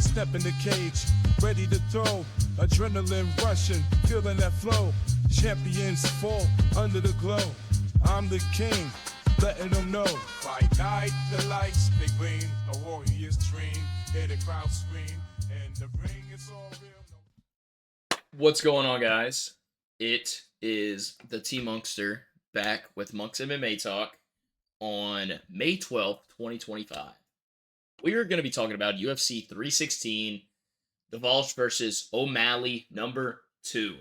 step in the cage, ready to throw. Adrenaline rushing, feeling that flow. Champions fall under the glow. I'm the king, letting them know. By night, the lights, they gleam. A warrior's dream. Hear the crowd scream. And the ring is all real. What's going on, guys? It is the T Monkster back with Monk's MMA Talk on May 12th, 2025. We are going to be talking about UFC 316, the Walsh versus O'Malley #2.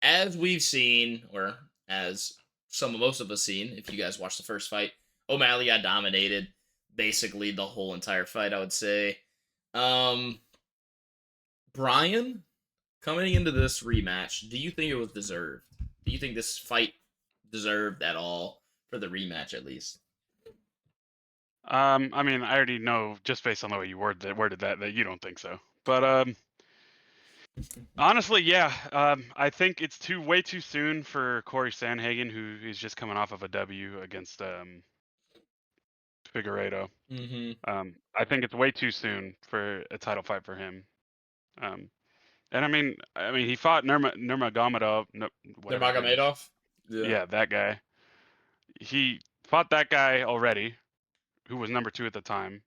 As we've seen, or as most of us seen, if you guys watched the first fight, O'Malley got dominated basically the whole entire fight, I would say. Brian, coming into this rematch, do you think it was deserved? Do you think this fight deserved at all for the rematch, at least? I mean, I already know just based on the way you worded that you don't think so. But honestly, yeah. I think it's way too soon for Corey Sandhagen, who is just coming off of a W against Figueiredo. I think it's way too soon for a title fight for him. And I mean, he fought Nurmagomedov. Nurmagomedov? Yeah, that guy. He fought that guy already, who was number 2 at the time.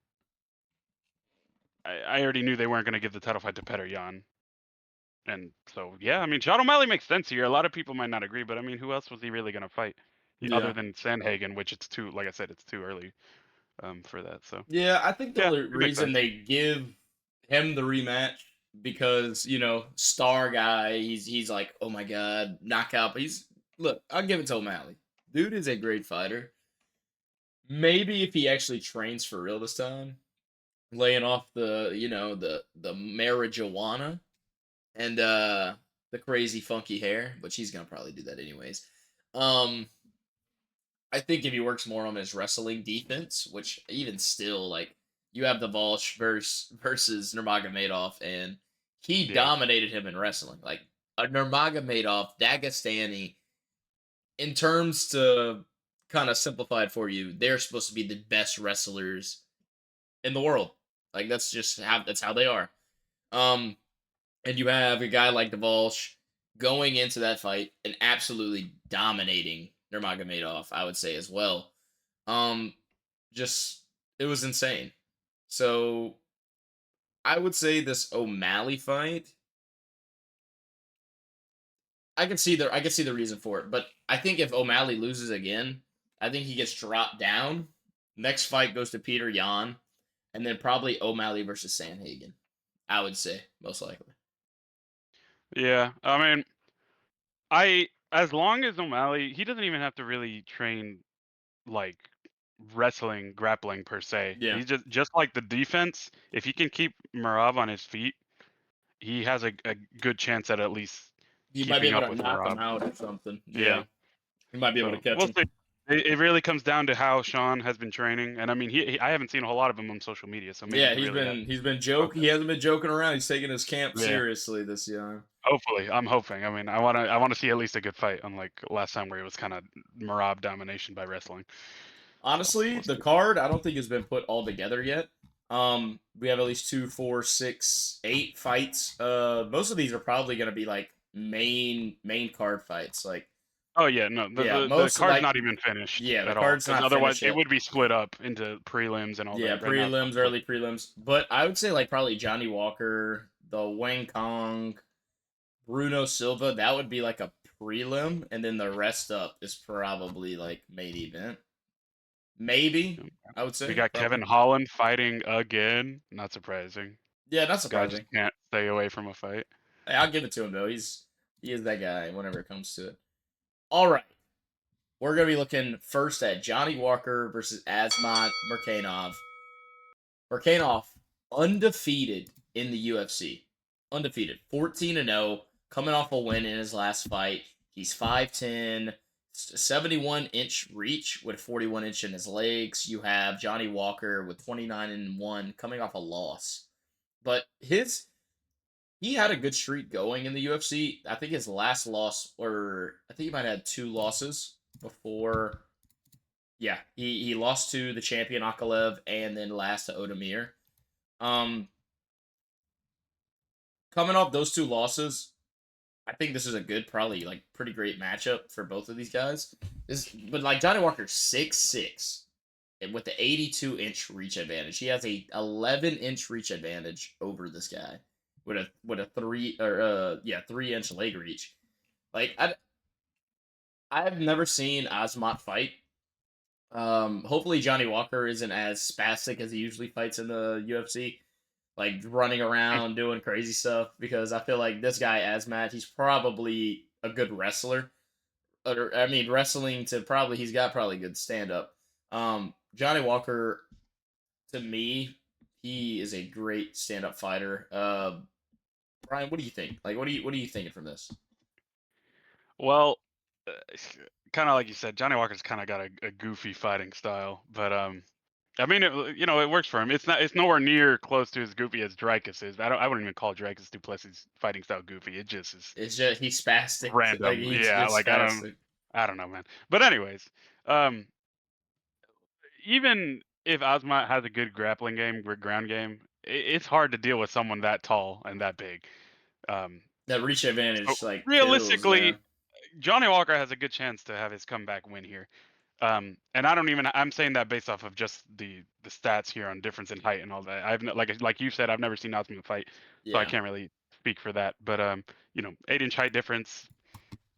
I already knew they weren't going to give the title fight to Petr Yan. And so, yeah, I mean, Sean O'Malley makes sense here. A lot of people might not agree, but I mean, who else was he really going to fight? Other than Sandhagen, which like I said, it's too early for that. So yeah, I think the only it makes reason sense. they give him the rematch because, star guy, he's like, oh my god, knockout. But look, I'll give it to O'Malley. Dude is a great fighter. Maybe if he actually trains for real this time, laying off the marijuana and the crazy funky hair, but she's gonna probably do that anyways. I think if he works more on his wrestling defense, which even still, like, you have the Walsh versus Nurmagomedov, and he dominated him in wrestling. Like, a Nurmagomedov, Dagestani, in terms to kind of simplify it for you, they're supposed to be the best wrestlers in the world. Like, that's how they are. And you have a guy like the Walsh going into that fight and absolutely dominating Nurmagomedov, I would say as well. Just it was insane. So I would say this O'Malley fight, I can see the reason for it, but I think if O'Malley loses again, I think he gets dropped down. Next fight goes to Petr Yan, and then probably O'Malley versus Sandhagen. I would say most likely. Yeah, I mean, as long as O'Malley, he doesn't even have to really train like wrestling, grappling per se. Yeah. He's just like the defense. If he can keep Marav on his feet, he has a good chance at least He might be keeping able up to with knock him Marav. out or something. Yeah. He might be able to catch we'll him. see. It really comes down to how Sean has been training, and I mean, I haven't seen a whole lot of him on social media, so maybe he's been joking. He hasn't been joking around. He's taking his camp seriously this year. Hopefully, I'm hoping. I mean, I want to see at least a good fight, unlike last time where it was kind of Marab domination by wrestling. Honestly, the card I don't think has been put all together yet. We have at least 2, 4, 6, 8 fights. Most of these are probably going to be like main card fights. Like, oh yeah, no, the card's not even finished. Yeah, the at card's all, not otherwise finished it would be split up into prelims and all that. Yeah, prelims, early prelims. But I would say like probably Johnny Walker, the Wang Kong, Bruno Silva. That would be like a prelim, and then the rest up is probably like main event. Maybe I would say we got probably. Kevin Holland fighting again. Not surprising. Yeah, not Guy surprising. just can't stay away from a fight. Hey, I'll give it to him though. He is that guy whenever it comes to it. All right, we're gonna be looking first at Johnny Walker versus Asmat Murkanov. Murkanov undefeated in the UFC, undefeated, 14-0, coming off a win in his last fight. He's 5'10", 71-inch reach with 41-inch in his legs. You have Johnny Walker with 29-1, coming off a loss. But he had a good streak going in the UFC. I think his last loss, or I think he might have had 2 losses before. Yeah, he lost to the champion Akalev and then last to Odemir. Coming off those two losses, I think this is a good, probably like pretty great matchup for both of these guys. But like Johnny Walker's 6'6", and with the 82-inch reach advantage. He has a 11-inch reach advantage over this guy with a 3-inch leg reach. Like I've never seen Asmat fight. Hopefully Johnny Walker isn't as spastic as he usually fights in the UFC, like running around doing crazy stuff. Because I feel like this guy Asmat, he's probably a good wrestler. Or I mean, wrestling to probably he's got probably good stand up. Johnny Walker, to me, he is a great stand up fighter. Brian, what do you think? Like, what are you thinking from this? Well, uh, kind of like you said, Johnny Walker's kind of got a goofy fighting style, but I mean, it works for him. It's nowhere near close to as goofy as Dreykus is. I wouldn't even call Dreykus Duplessis' fighting style goofy. It just is It's just he's spastic. Like random. he's Yeah, just like spastic. I don't know, man. But anyways, um, even if Ozma has a good grappling game, good ground game, it's hard to deal with someone that tall and that big. Um, That reach so advantage like kills, realistically, man. Johnny Walker has a good chance to have his comeback win here. And I don't even. I'm saying that based off of just the stats here on difference in height and all that. Like you said, I've never seen Ozma fight, so I Yeah. can't really speak for that. But 8-inch height difference,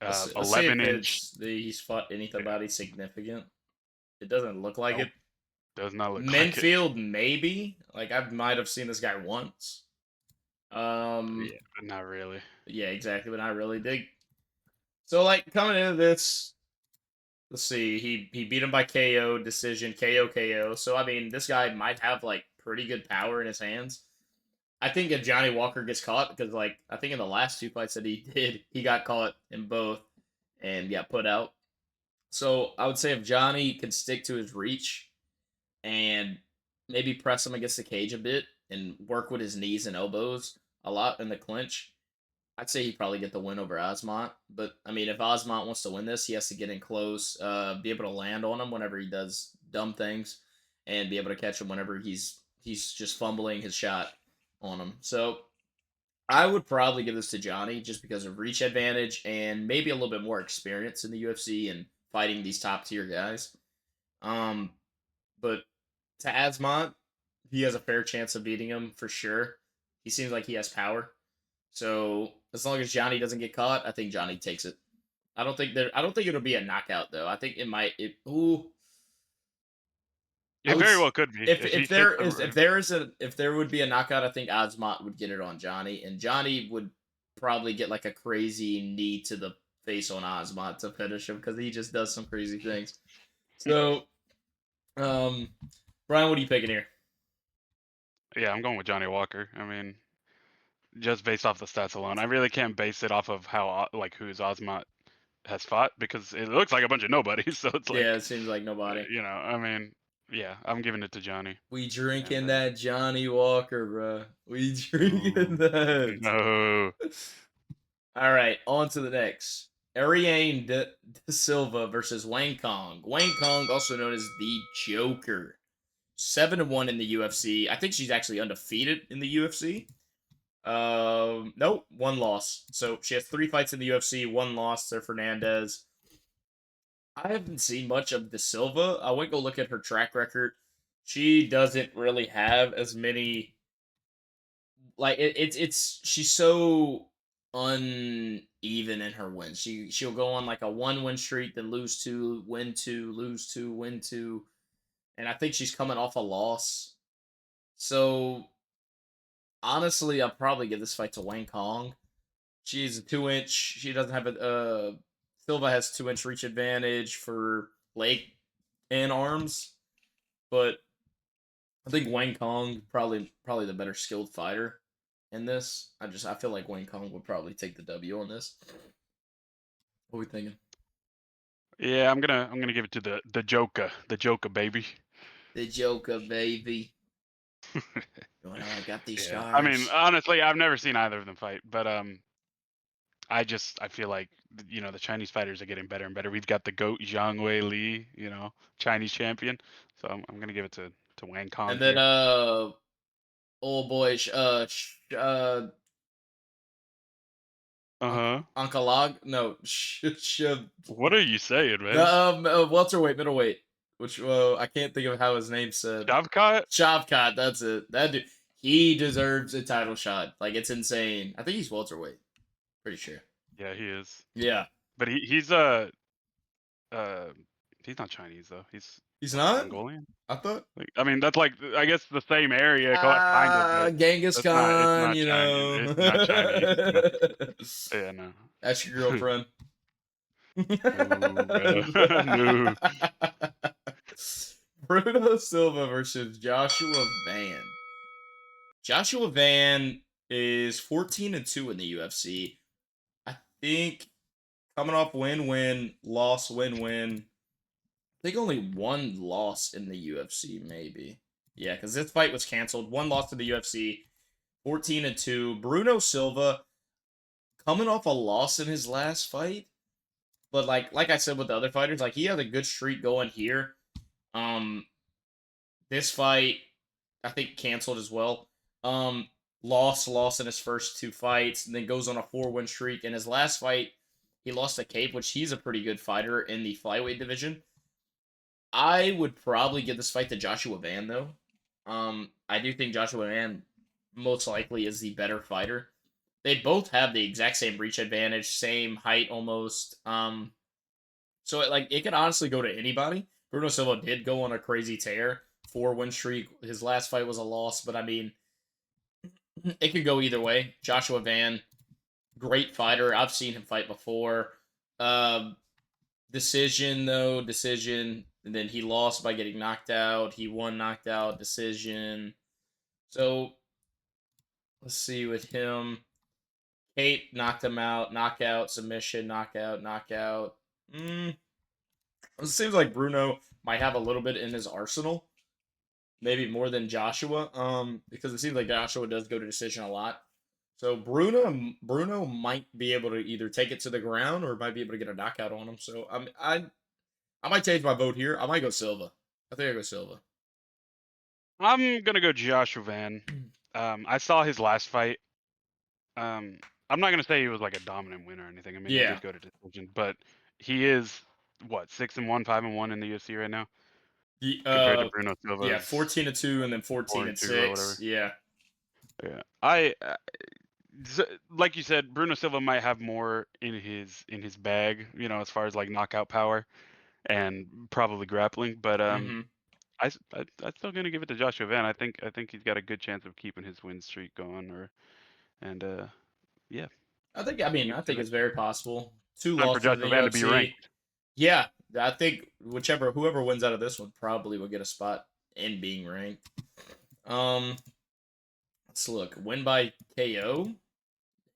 Let's see if 11-inch. he's fought Yeah, anybody significant. It doesn't look like nope, it. does not look like it. Menfield, maybe. Like I might have seen this guy once. Yeah, but not really. Yeah, exactly, but not really big. So like coming into this, let's see, he beat him by KO decision, KO. So I mean, this guy might have like pretty good power in his hands. I think if Johnny Walker gets caught, because like I think in the last two fights that he did, he got caught in both and got put out. So I would say if Johnny can stick to his reach and maybe press him against the cage a bit and work with his knees and elbows a lot in the clinch, I'd say he'd probably get the win over Osmont. But I mean, if Osmont wants to win this, he has to get in close, be able to land on him whenever he does dumb things, and be able to catch him whenever he's just fumbling his shot on him. So I would probably give this to Johnny just because of reach advantage and maybe a little bit more experience in the UFC and fighting these top tier guys. Um, but to Asmont, he has a fair chance of beating him for sure. He seems like he has power. So as long as Johnny doesn't get caught, I think Johnny takes it. I don't think it'll be a knockout though. I think it might ooh. I It would very well could be if he hits the. if there would be a knockout, I think Osmont would get it on Johnny, and Johnny would probably get like a crazy knee to the face on Osmont to finish him because he just does some crazy things. So, um, Brian, what are you picking here? Yeah, I'm going with Johnny Walker. I mean, just based off the stats alone, I really can't base it off of how like who's Ozma has fought because it looks like a bunch of nobodies. So it's Yeah, like, it seems like nobody. I mean, yeah, I'm giving it to Johnny. We And drinking that Johnny Walker, bro. We drinking ooh, that. no, All right, on to the next. Ariane De Silva versus Wang Kong. Wang Kong, also known as the Joker, 7-1 in the UFC. I think she's actually undefeated in the UFC. Nope, one loss. So she has 3 fights in the UFC, one loss to Fernandez. I haven't seen much of De Silva. I went go look at her track record. She doesn't really have as many like it's she's so uneven in her wins. She'll go on like a 1 win streak, then lose two, win two, lose two, win two, and I think she's coming off a loss. So honestly, I'll probably give this fight to Wang Kong. She's a 2 inch. She doesn't have a Silva has 2 inch reach advantage for leg and arms, but I think Wang Kong probably the better skilled fighter in this. I feel like Wang Kong would probably take the W on this. What are we thinking? yeah, I'm gonna give it to the Joker baby. The Joker, baby. Well, I got these Yeah, I mean, scars. honestly, I've never seen either of them fight, but I feel like the Chinese fighters are getting better and better. We've got the goat Zhang Wei Li, Chinese champion. So I'm gonna give it to Wang Kong And then here. old boy, Uh-huh. Oncolog. No, What are you saying, the man? welterweight, middleweight. Which I can't think of how his name's said. Shavkat? Shavkat, that's it. That dude, he deserves a title shot. Like it's insane. I think he's welterweight. Pretty sure. Yeah, he is. Yeah, But uh he's not Chinese though. He's he's what, not. Mongolian? I thought. Like, I mean, that's like I guess the same area, kind of, but Genghis that's not. It's Khan. not You Chinese. know. It's not Chinese. No. Yeah, no. That's your girlfriend. No, bro. No. Bruno Silva versus Joshua Van. Joshua Van is 14-2 in the UFC. I think coming off win-win, loss, win-win. I think only one loss in the UFC, maybe. Yeah, because this fight was canceled. One loss to the UFC, 14-2. Bruno Silva coming off a loss in his last fight. But like I said with the other fighters, like he had a good streak going here. This fight, I think canceled as well. Lost in his first two fights, and then goes on a 4-win streak. In his last fight, he lost to Cape, which he's a pretty good fighter in the flyweight division. I would probably give this fight to Joshua Van though. I do think Joshua Van most likely is the better fighter. They both have the exact same reach advantage, same height almost. So it could honestly go to anybody. Bruno Silva did go on a crazy tear, 4-win streak. His last fight was a loss, but I mean, it could go either way. Joshua Van, great fighter. I've seen him fight before. Decision though, decision. And then he lost by getting knocked out. He won knocked out, decision. So let's see with him. Kate knocked him out, knockout, submission, knockout, knockout. It seems like Bruno might have a little bit in his arsenal, maybe more than Joshua. Because it seems like Joshua does go to decision a lot. So Bruno might be able to either take it to the ground or might be able to get a knockout on him. So I might change my vote here. I might go Silva. I think I go Silva. I'm gonna go Joshua Van. I saw his last fight. I'm not gonna say he was like a dominant win or anything. I mean, he Yeah. did go to decision, but he is what 6-1, 5-1 in the UFC right now, The compared to Bruno yeah, Silva's 14-2 and then 4-2 or 14-6. whatever. Yeah. Yeah, like you said, Bruno Silva might have more in his bag, as far as like knockout power and probably grappling. But Mm-hmm. I'm still gonna give it to Joshua Van. I think he's got a good chance of keeping his win streak going, and yeah. I think Give it to it's very possible. Two time for losses in the Joshua Van to be UFC. ranked. Yeah, I think whoever wins out of this one probably will get a spot in being ranked. Let's look. Win by KO.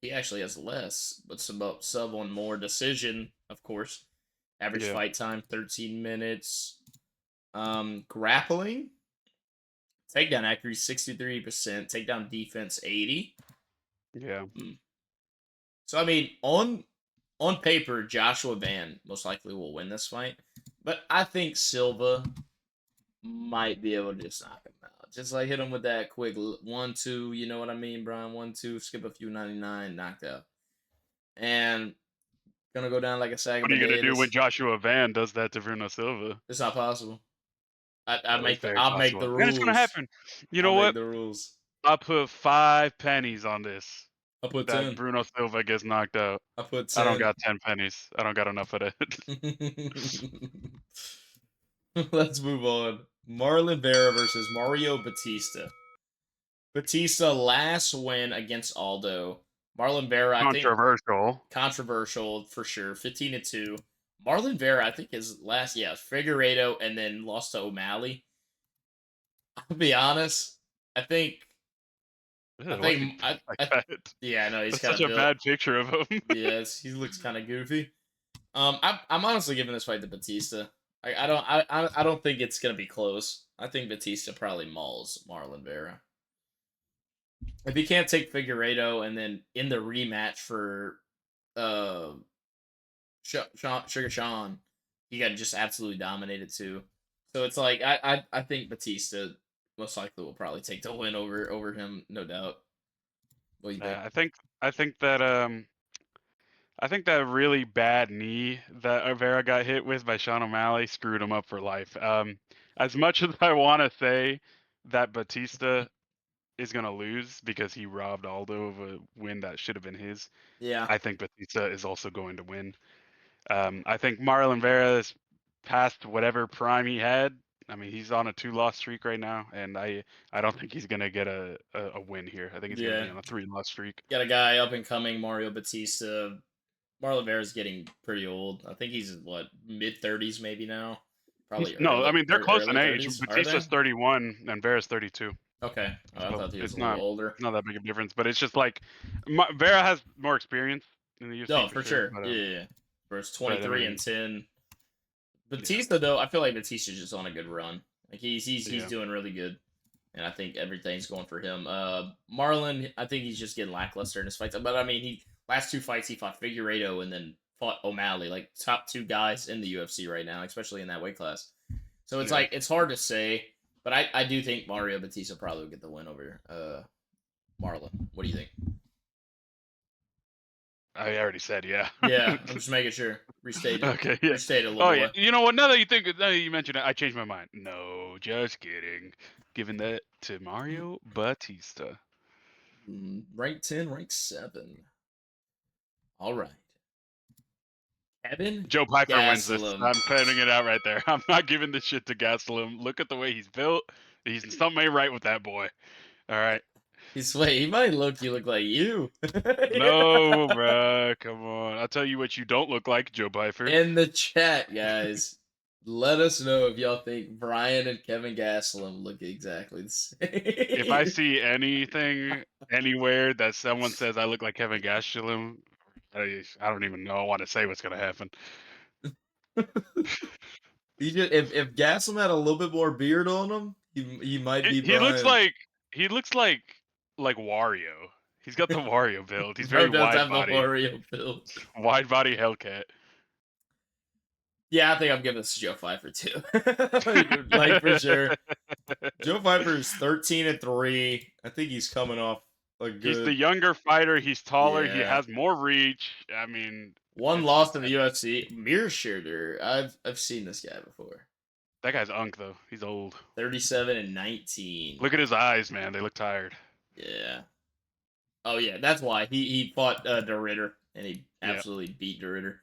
He actually has less, but sub on more. Decision, of course. Average Yeah. fight time 13 minutes. Grappling. Takedown accuracy 63%. Takedown defense 80. Yeah. So I mean, on paper, Joshua Van most likely will win this fight, but I think Silva might be able to just knock him out. Just like hit him with that quick 1-2. You know what I mean, Brian? 1-2, skip a few 99, knocked out, and gonna go down like a sack What of are you gonna do potatoes. when Joshua Van does that to Bruno Silva? It's not possible. It's very I'll make possible, the and it's gonna rules. happen. You I'll know make what? the rules. I'll put 5 pennies on this. I'll put That 10. Bruno Silva gets knocked out. I'll put I don't 10. got 10 pennies. I don't got enough of that. Let's move on. Marlon Vera versus Mario Batista. Batista last win against Aldo. Marlon Vera, I think Controversial. controversial for sure. 15-2. Marlon Vera, I think his last, Figueiredo, and then lost to O'Malley. I'll be honest. I think. Ew, I why think. you I, like I, that? yeah, I know he's That's kind such of a built. bad picture of him. Yes, he looks kind of goofy. I'm honestly giving this fight to Batista. I don't think it's gonna be close. I think Batista probably mauls Marlon Vera. If he can't take Figueiredo and then in the rematch for Sugar Sean, he got just absolutely dominated too. So it's like I think Batista most likely will probably take the win over him, no doubt. What do you think? I think that I think that really bad knee that Rivera got hit with by Sean O'Malley screwed him up for life. As much as I want to say that Batista is gonna lose because he robbed Aldo of a win that should have been his, Yeah. I think Batista is also going to win. I think Marlon Vera is past whatever prime he had. I mean, he's on a 2-loss streak right now, and I don't think he's gonna get a win here. I think he's gonna Yeah. be on a 3-loss streak. Got a guy up and coming, Mario Batista. Marlon Vera's getting pretty old. I think he's what, mid-30s maybe now. Probably No, I mean they're close in early age. 30s. Are they? Batista's 31 and Vera's 32. Okay. Oh, I So thought he was it's a little older. not that big of a difference, but it's just like Vera has more experience in the UFC No, for sure. But, Yeah. Whereas but, I 23 mean, and 10. Batista though, I feel like Batista's just on a good run. Like he's Yeah. doing really good. And I think everything's going for him. Marlon, I think he's just getting lackluster in his fights. But I mean, he last 2 fights he fought Figueiredo and then fought O'Malley, like top 2 guys in the UFC right now, especially in that weight class. So it's Yeah. like it's hard to say, but I do think Mario Batista probably will get the win over Marlon. What do you think? I already said yeah. Yeah, I'm just making sure. Restate it. Okay, yeah. Restate it a little Oh more. yeah. You know what? Now that you mention it, I changed my mind. No, just kidding. Giving that to Mario Batista. Rank 10, rank 7. All right. Kevin Joe Piper wins this. Gastelum. I'm putting it out right there. I'm not giving this shit to Gastelum. Look at the way he's built. He's something ain't right with that boy. All right. He might look like you. No, bruh. Come on. I'll tell you what you don't look like, Joe Piper. In the chat, guys, let us know if y'all think Brian and Kevin Gastelum look exactly the same. If I see anything anywhere that someone says I look like Kevin Gastelum, I don't even know. I want to say what's gonna happen. If Gastelum had a little bit more beard on him, he might be. He looks like Wario. He's got the Wario build. He's very does wide have body. the Wario build. Wide body Hellcat. Yeah, I think I'm giving this to Joe Pfeiffer too. Like for sure. Joe Pfeiffer's 13-3. I think he's coming off a good. He's the younger fighter. He's taller. He Yeah. has more reach. I mean, One loss in the UFC. Mearshooter. I've seen this guy before. that guy's unk though. He's old. 37-19. Look at his eyes, man. They look tired. Yeah. Oh yeah, that's why he fought De Ridder and he absolutely beat De Ridder.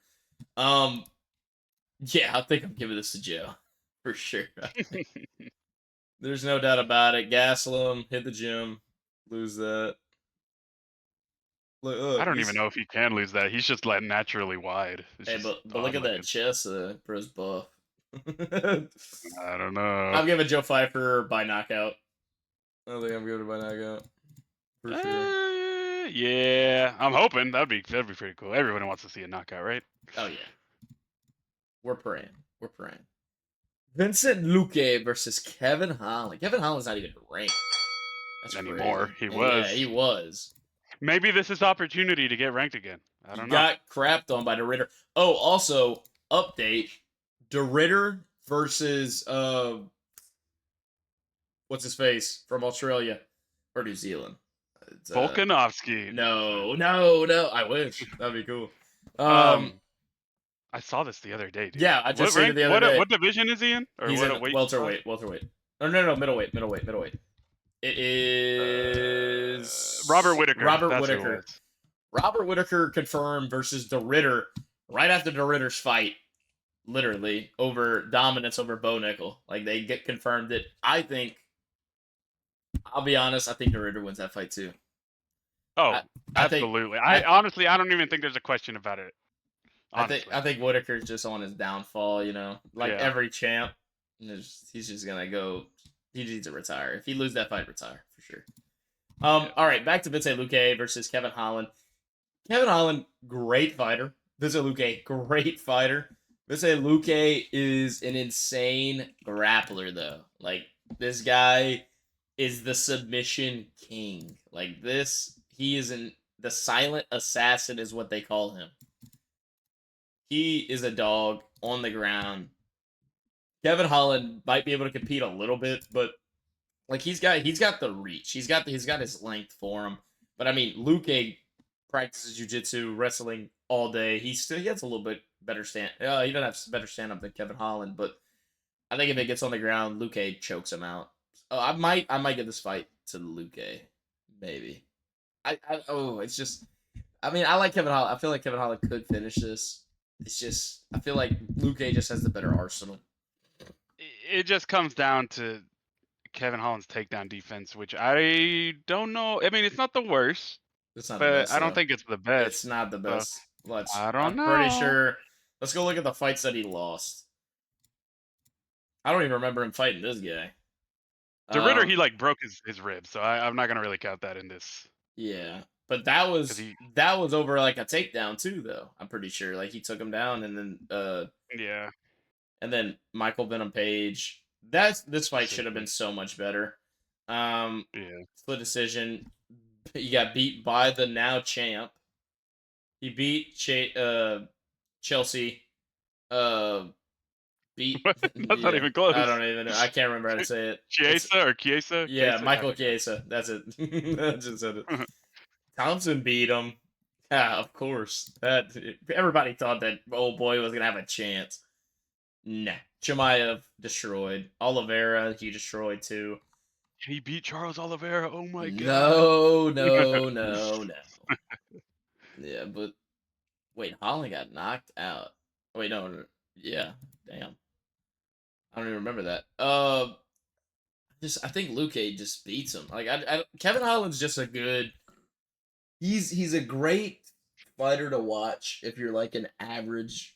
Yeah, I think I'm giving this to Joe for sure. There's no doubt about it. Gastelum hit the gym, lose that. Look, I don't even know if he can lose that. He's just like naturally wide. It's Hey, just but look at that like chest, bro's buff. I don't know. I'm giving Joe Pfeiffer by knockout. I think I'm giving it by knockout. For sure. Yeah, I'm hoping that'd be pretty cool. Everyone wants to see a knockout, right? Oh yeah. We're praying. Vincent Luque versus Kevin Holland. Kevin Holland's not even ranked. That's Anymore. crazy. He was. Yeah, he was. Maybe this is opportunity to get ranked again. I don't know. Got crapped on by De Ridder. Oh, also, update. De Ridder versus what's his face from Australia or New Zealand? It's, Volkanovski. No. I wish. That'd be cool. I saw this the other day, dude. Yeah, I just seen it the other day. What division is he in? Or He's what in weight? welterweight. Oh, no, middleweight. It is Robert Whittaker. Robert That's who it Whittaker. was. Robert Whittaker confirmed versus De Ridder right after De Ridder's fight, literally over dominance over Bo Nickel. Like they get confirmed it. I think. I'll be honest. I think De Ridder wins that fight too. Oh, I think- absolutely. I honestly, I don't even think there's a question about it. Honestly. I think Whittaker's just on his downfall. You know, like Yeah. every champ, he's just gonna go. He needs to retire. If he loses that fight, retire for sure. All right, back to Vincent Luque versus Kevin Holland. Kevin Holland, great fighter. Vincent Luque, great fighter. Vincent Luque is an insane grappler, though. Like, this guy is the submission king. Like, he is the silent assassin is what they call him. He is a dog on the ground. Kevin Holland might be able to compete a little bit, but Like he's got the reach. He's got his length for him. But I mean, Luke practices jujitsu, wrestling all day. He has a little bit better stand. He doesn't have better stand up than Kevin Holland, but I think if it gets on the ground, Luke chokes him out. Oh, I might give this fight to Luke, maybe. It's just. I mean, I like Kevin Holland. I feel like Kevin Holland could finish this. It's just I feel like Luke just has the better arsenal. It just comes down to Kevin Holland's takedown defense, which I don't know. I mean, it's not the worst, It's not the but best I don't though. think it's the It's best. not the So best. I don't I'm pretty know. sure. Let's go look at the fights that he lost. I don't even remember him fighting this guy. The Ritter, Um, he like broke his ribs, so I'm not gonna really count that in this yeah, but because he, that was over like a takedown too, though. I'm pretty sure. Like he took him down, yeah, and then Michael Venom Page. This fight should have been Sidney, so much better. Um, yeah. Split decision. He got beat by the now champ. He beat Chelsea. Uh, beat That's not yeah. even I close. don't even know. I can't remember how to say it. It's Chiesa or Chiesa? yeah, Chiesa? I Michael forget. Chiesa. That's it. I just said it. Thompson beat him. Yeah, of course. That everybody thought that old boy was gonna have a chance. Nah. Chimaev destroyed. Oliveira he destroyed too. He beat Charles Oliveira. Oh my god. No, no, no, no. Yeah, but wait, Holland got knocked out. Wait, no. Yeah, damn. I don't even remember that. Just I think Luke just beats him. Like Kevin Holland's just a good. He's a great fighter to watch if you're like an average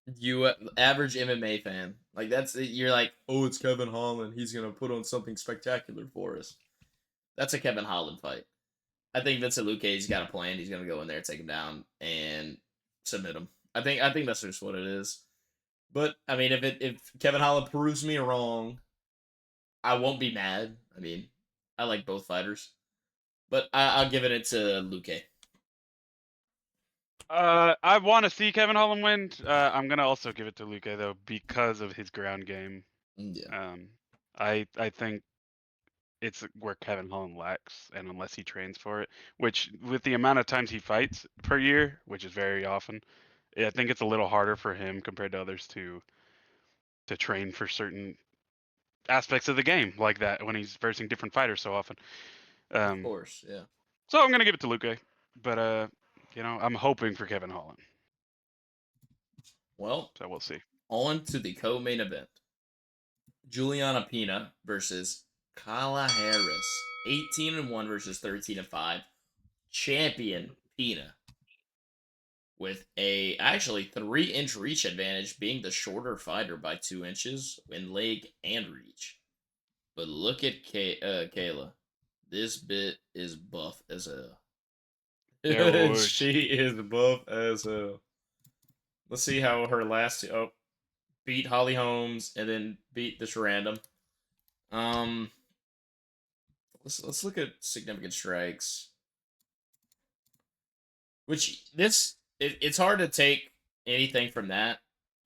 MMA fan. Like you're like, oh, it's Kevin Holland. He's gonna put on something spectacular for us. That's a Kevin Holland fight. I think Vincent Luque's got a plan. He's gonna go in there, take him down, and submit him. I think that's just what it is. But I mean, if Kevin Holland proves me wrong, I won't be mad. I mean, I like both fighters, but I'll give it to Luque. I want to see Kevin Holland win. I'm gonna also give it to Luke though because of his ground game. Yeah, Um, I think it's where Kevin Holland lacks, and unless he trains for it, which with the amount of times he fights per year, which is very often, I think it's a little harder for him compared to others to train for certain aspects of the game like that when he's versing different fighters so often. of Um, course. Yeah. so I'm gonna give it to Luke, but I'm hoping for Kevin Holland. Well, So we'll see. on to the co-main event: Juliana Pena versus Kala Harris. 18-1 versus 13-5. Champion Pena with a actually 3-inch reach advantage, being the shorter fighter by 2 inches in leg and reach. But look at Kayla. This bit is buff as hell. Yeah, boy. She is buff as hell. Let's see how her last beat Holly Holmes and then beat this random. Um, let's look at significant strikes. Which it's hard to take anything from that,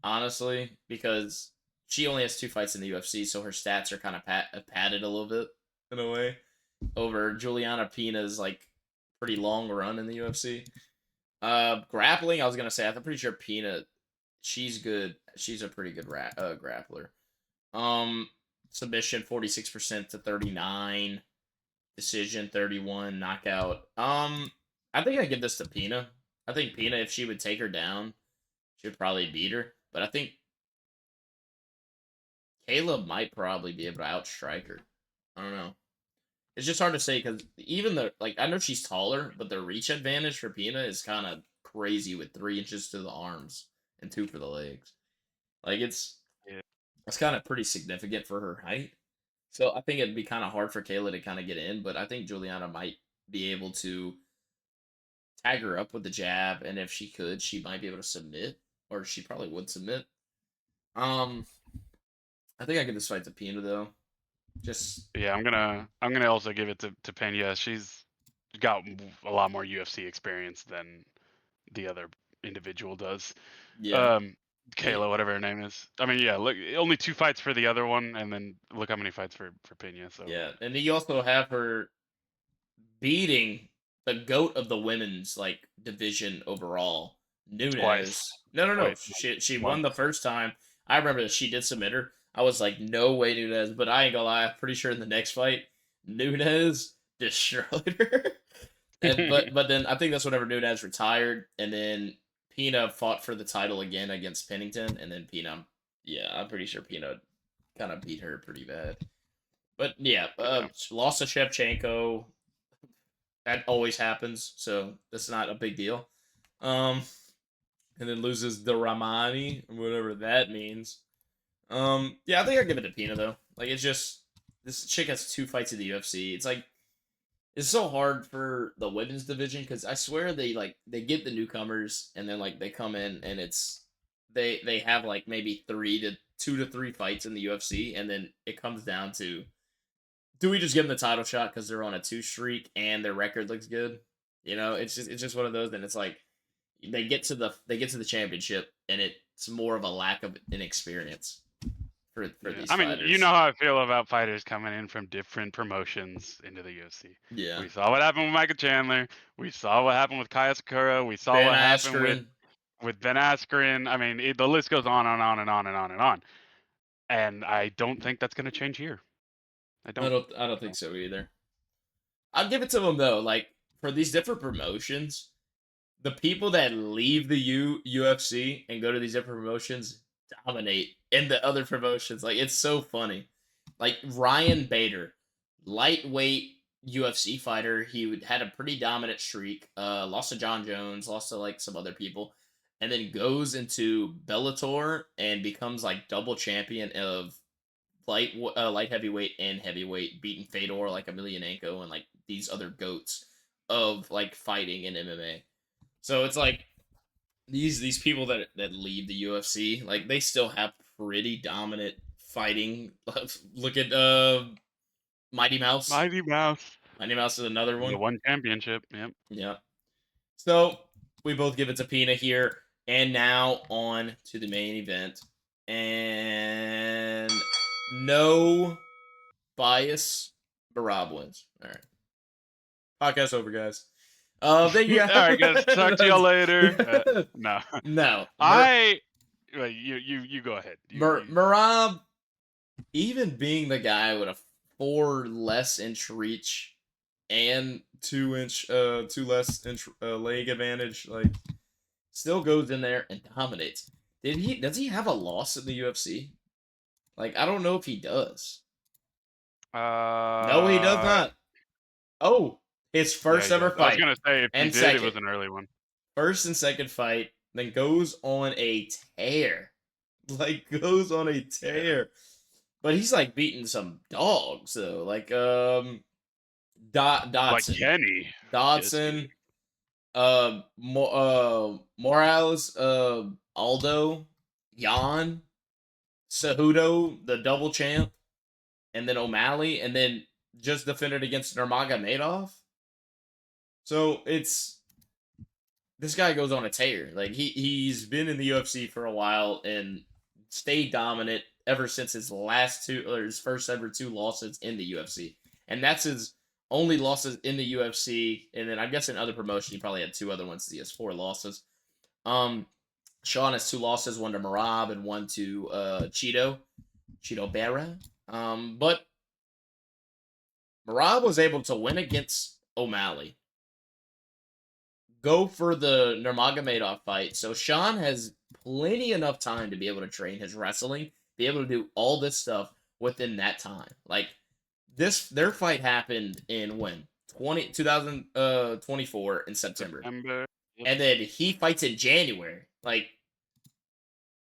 honestly, because she only has 2 fights in the UFC, so her stats are kind of padded a little bit in a way over Juliana Pena's like pretty long run in the UFC. Grappling, I was gonna say, I'm pretty sure Pena, she's good. She's a pretty good grappler. Um, Submission 46% to 39, decision 31, knockout. I think I give this to Pena. I think Pena, if she would take her down, she would probably beat her. But I think Caleb might probably be able to outstrike her. I don't know. It's just hard to say because even the I know she's taller, but the reach advantage for Pena is kind of crazy with 3 inches to the arms and 2 for the legs. Like Yeah. it's kind of pretty significant for her height. So I think it'd be kind of hard for Kayla to kind of get in, but I think Juliana might be able to tag her up with the jab, and if she could, she might be able to submit, or she probably would submit. Um, I think I give this fight to Pina though. Just Yeah, I'm gonna also give it to Pena. She's got a lot more UFC experience than the other individual does. yeah, Um, Kayla, whatever her name is. I mean, yeah, look, only 2 fights for the other one, and then look how many fights for Pena. So Yeah, and then you also have her beating the goat of the women's like division overall, twice, Nunez. No, no, no. wait, She won once. the first time. I remember that she did submit her. I was like, no way, Nunez. But I ain't gonna lie. I'm pretty sure in the next fight, Nunez destroyed her. And but then I think that's whenever Nunez retired, and then Pina fought for the title again against Pennington, and then Pina, yeah, I'm pretty sure Pina kind of beat her pretty bad. But yeah, Yeah. she lost to Shevchenko. That always happens, so that's not a big deal. Um, and then loses the Ramani, whatever that means. Yeah, I think I'll give it to Pina though. Like it's just this chick has 2 fights in the UFC. It's like it's so hard for the women's division because I swear they get the newcomers and then like they come in and it's they have like maybe 2 to 3 fights in the UFC and then it comes down to do we just give them the title shot because they're on a 2 streak and their record looks good? You know, it's just one of those. And it's like they get to the championship and it's more of a lack of inexperience for Yeah. these I mean, you fighters. know how I feel about fighters coming in from different promotions into the UFC. Yeah, We saw what happened with Michael Chandler. We saw what happened with Kaya Sakura. We saw Ben what happened Askren. with Ben Askren. I mean, the list goes on and on and on and on and on. And I don't think that's going to change here. I I don't. don't I don't think so either. I'll give it to them though. Like for these different promotions, the people that leave the UFC and go to these different promotions dominate in the other promotions. Like it's so funny. Like Ryan Bader, lightweight UFC fighter. Had a pretty dominant streak. Lost to John Jones, lost to like some other people, and then goes into Bellator and becomes like double champion of light heavyweight and heavyweight, beating Fedor like Emelianenko and like these other goats of like fighting in MMA. So it's like these people that leave the UFC, like they still have pretty dominant fighting. Look at Mighty Mouse. Mighty Mouse. Mighty Mouse is another The one. one championship. Yep. Yeah. So we both give it to Pina here, and now on to the main event, and no bias, Barab wins. All right, podcast over, guys. Thank you All right, guys. Talk to y'all later. guys. No. No, Wait, you go ahead. Marab, even being the guy with a 4 less inch reach and 2 less inch leg advantage, like still goes in there and dominates. Does he have a loss in the UFC? Like I don't know if he does. No, he does not. Oh, his Yeah, first he ever does. I was fight gonna say if he and did, it second. was an early one. First and second fight, then goes on a tear. Like goes on a tear. But he's like beating some dogs though. Like Like Dodson. Kenny. Dodson. Morales, Aldo, Jan, Cejudo, the double champ, and then O'Malley, and then just defended against Nurmagomedov. So it's this guy goes on a tear. Like he's been in the UFC for a while and stayed dominant ever since his his first ever 2 losses in the UFC, and that's his only losses in the UFC. And then I guess in other promotions he probably had 2 other ones. He has 4 losses. Sean has 2 losses, one to Marab and one to Cheeto Berra. But Marab was able to win against O'Malley, go for the Nurmagomedov fight. So Sean has plenty enough time to be able to train his wrestling, be able to do all this stuff within that time. Like their fight happened in when 2024 in September. September. Yep. And then he fights in January. Like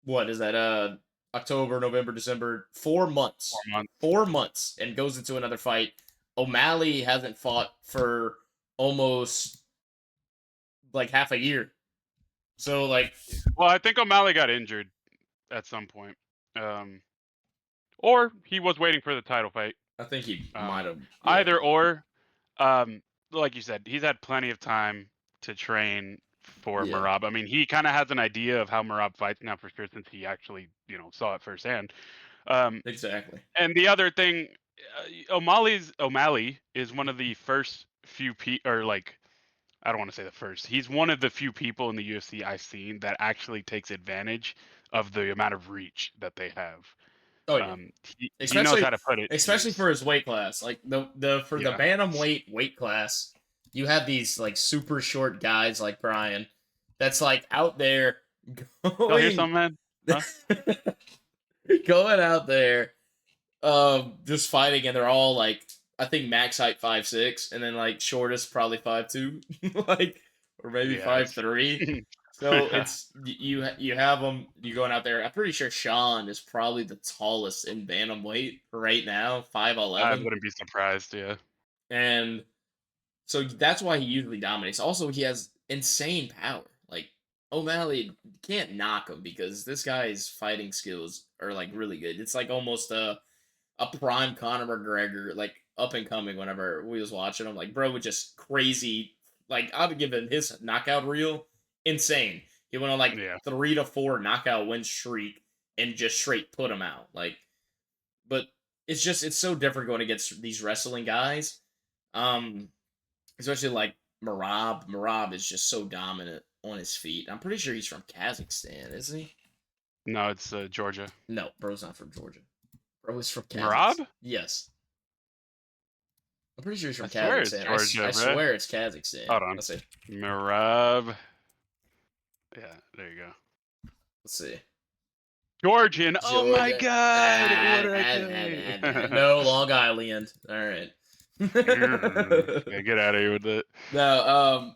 what is that? October, November, December, 4 months. 4 months. 4 months and goes into another fight. O'Malley hasn't fought for almost like half a year. So like Well, I think O'Malley got injured at some point. Or he was waiting for the title fight. I think he might have Either or. Like you said, he's had plenty of time to train for Yeah. Merab. I mean, he kind of has an idea of how Merab fights now for sure, since he actually, saw it firsthand. Exactly. And the other thing, O'Malley is one of the first few or like, I don't want to say the first. He's one of the few people in the UFC I've seen that actually takes advantage of the amount of reach that they have. Oh yeah. He knows how Especially to put it to especially use. for his weight class. Like the for the Yeah. bantamweight weight class, you have these like super short guys like Brian that's like out there Y'all hear going something, man? Huh? going out there just fighting, and they're all like, I think max height 5'6", and then like shortest probably 5'2", like, or maybe Yeah. 5'3". So it's you have them, you going out there. I'm pretty sure Sean is probably the tallest in bantamweight right now, I 5'11", wouldn't be surprised. Yeah. and so that's why he usually dominates. Also, he has insane power. Like, O'Malley can't knock him because this guy's fighting skills are like really good. It's like almost a prime Conor McGregor, like up and coming. Whenever we was watching him, like, bro was just crazy. Like, I would give him his knockout reel insane. He went on like Yeah. 3 to 4 knockout win streak and just straight put him out. Like, but it's so different going against these wrestling guys. Um, Especially like Marab. Marab is just so dominant on his feet. I'm pretty sure he's from Kazakhstan, isn't he? No, it's Georgia. No, bro's not from Georgia. Bro is from Kazakhstan. Marab? Yes. I'm pretty sure he's from I swear it's Kazakhstan. Georgia, I bro. swear it's Kazakhstan. Hold on. Let's see. Marab. Yeah, there you go. Let's see. Georgian. Oh my Georgia. God! What did I say? No, Long Island. All right. Yeah, get out of here with it. No,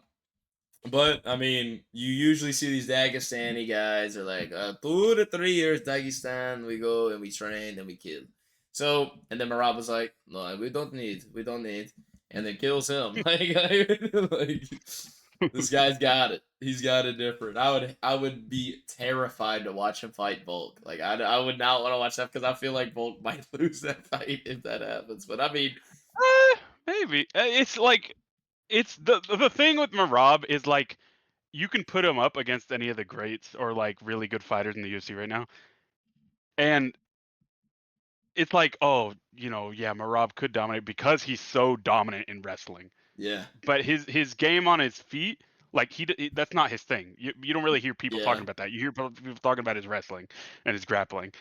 but I mean, you usually see these Dagestani guys are like, 2 to 3 years Dagestan, we go and we train and we kill. So, and then Marab was like, no, we don't need, and then kills him. Like, this guy's got it. He's got it different. I would be terrified to watch him fight Volk. Like, I would not want to watch that because I feel like Volk might lose that fight if that happens. But I mean, Maybe it's like it's the thing with Marab is like you can put him up against any of the greats or like really good fighters in the UFC right now, and it's like, oh, yeah, Marab could dominate because he's so dominant in wrestling. yeah, But his game on his feet, like that's not his thing. You don't really hear people yeah. talking about that. You hear people talking about his wrestling and his grappling.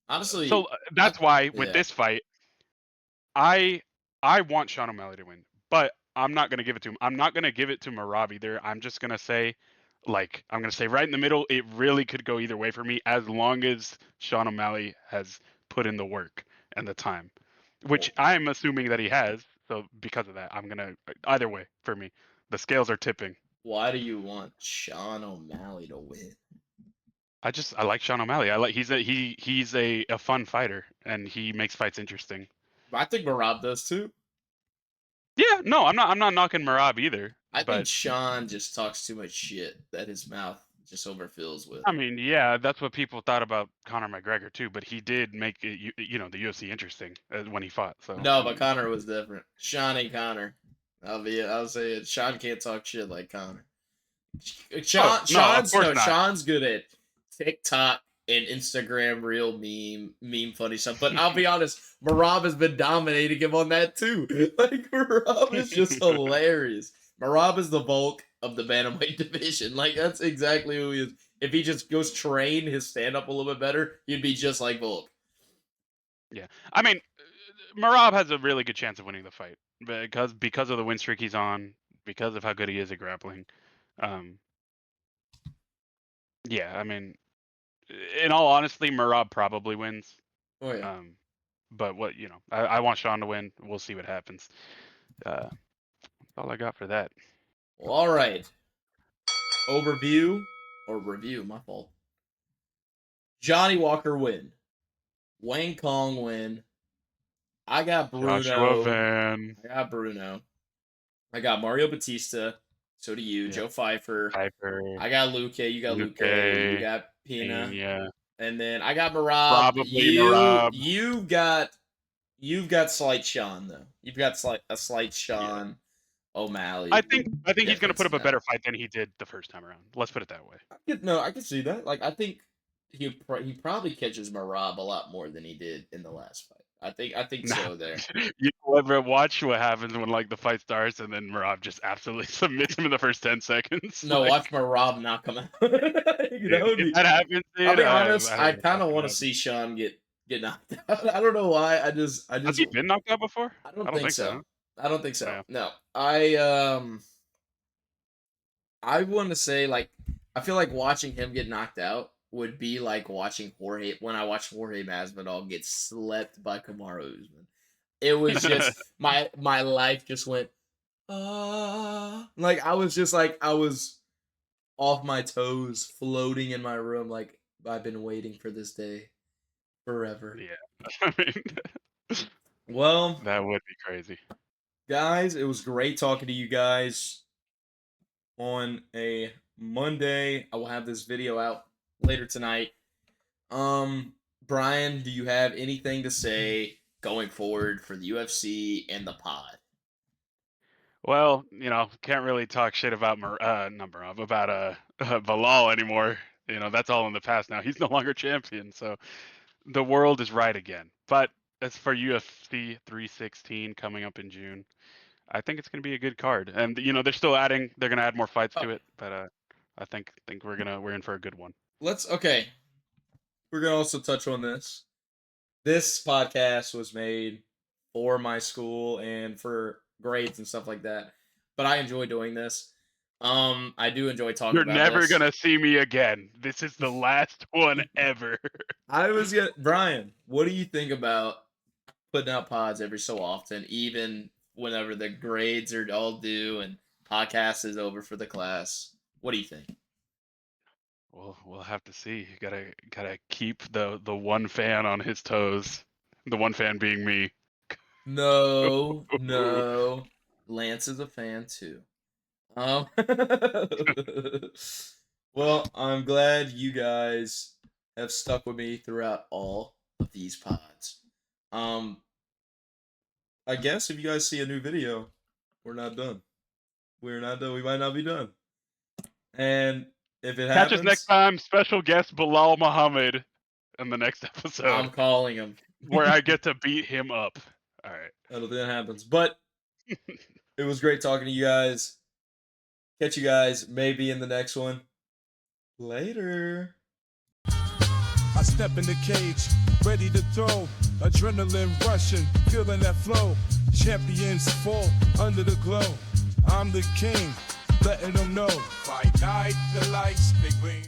Honestly, So that's why with yeah. this fight, I want Sean O'Malley to win, but I'm not gonna give it to him. I'm not gonna give it to Marab either. I'm just gonna say, like, I'm gonna say right in the middle. It really could go either way for me as long as Sean O'Malley has put in the work and the time, which I'm assuming that he has. So because of that, I'm gonna either way for me. The scales are tipping. Why do you want Sean O'Malley to win? I like Sean O'Malley. I like he's a fun fighter and he makes fights interesting. I think Marab does too. Yeah, no, I'm not knocking Marab either. I think But Sean just talks too much shit that his mouth just overfills with. I mean, yeah, that's what people thought about Conor McGregor too. But he did make it, the UFC interesting when he fought. So No, but Connor was different. Sean ain't Connor. I'll say it. Sean can't talk shit like Connor. no, of course not. Sean's good at TikTok and Instagram real meme funny stuff. But I'll be honest, Marab has been dominating him on that too. Like, Marab is just hilarious. Marab is the Volk of the bantamweight division. Like, that's exactly who he is. If he just goes train his stand up a little bit better, he'd be just like Volk. Yeah, I mean, Marab has a really good chance of winning the fight because of the win streak he's on, because of how good he is at grappling. Yeah, I mean, in all honesty, Marab probably wins. Oh yeah. But I want Sean to win. We'll see what happens. That's all I got for that. Well, all right. Overview or review, my fault. Johnny Walker win. Wayne Kong win. I got Bruno. Joshua Van. I got Bruno. I got Mario Batista. So do you, Yeah. Joe Pfeiffer. Piper. I got Luque. You got Luque. You got Pina. Yeah. And then I got Marab. Probably Marab. You've got Slight Sean though. You've got a slight Sean. O'Malley. I think he's gonna put difference up a now. better fight than he did the first time around. Let's put it that way. No, I can see that. Like, I think he probably catches Marab a lot more than he did in the last fight. I think Nah, so there. you ever watch what happens when like the fight starts and then Marab just absolutely submits him in the first 10 seconds? No, Like, watch Marab knock him out. dude, if that happens, I'll dude, be honest. I I don't know kind what's of gonna want to happen. see Sean get knocked out. I don't know why. I Has just he been knocked out before? I don't I don't think think so. so. Huh? I don't think so. Yeah. No. I want to say, like, I feel like watching him get knocked out would be like watching Jorge when I watched Jorge Masvidal get slept by Kamaru Usman. It was just my life just went like I was off my toes, floating in my room, like I've been waiting for this day forever. Yeah. I mean, Well, that would be crazy. guys, it was great talking to you guys on a Monday. I will have this video out later tonight. Brian, do you have anything to say going forward for the UFC and the pod? Well, can't really talk shit about not Marab, about Bilal anymore. That's all in the past now. He's no longer champion, so the world is right again. But as for UFC 316 coming up in June, I think it's going to be a good card. And they're still adding. They're going to add more fights to it, but I think we're in for a good one. Okay. We're gonna also touch on this. This podcast was made for my school and for grades and stuff like that. But I enjoy doing this. I do enjoy talking You're about never this. gonna see me again. This is the last one ever. Brian, what do you think about putting out pods every so often, even whenever the grades are all due and podcast is over for the class? What do you think? Well, we'll have to see. Gotta keep the one fan on his toes. The one fan being me. No, no. Lance is a fan too. Um, well, I'm glad you guys have stuck with me throughout all of these pods. I guess if you guys see a new video, we're not done. We're not done. We might not be done. And if it Catch us next happens, time. Special guest Bilal Muhammad in the next episode, I'm calling him. where I get to beat him up. All right. I don't think that happens. But it was great talking to you guys. Catch you guys maybe in the next one. Later. I step in the cage, ready to throw. Adrenaline rushing, feeling that flow. Champions fall under the glow. I'm the king, letting them know. Fight night, the lights, big green.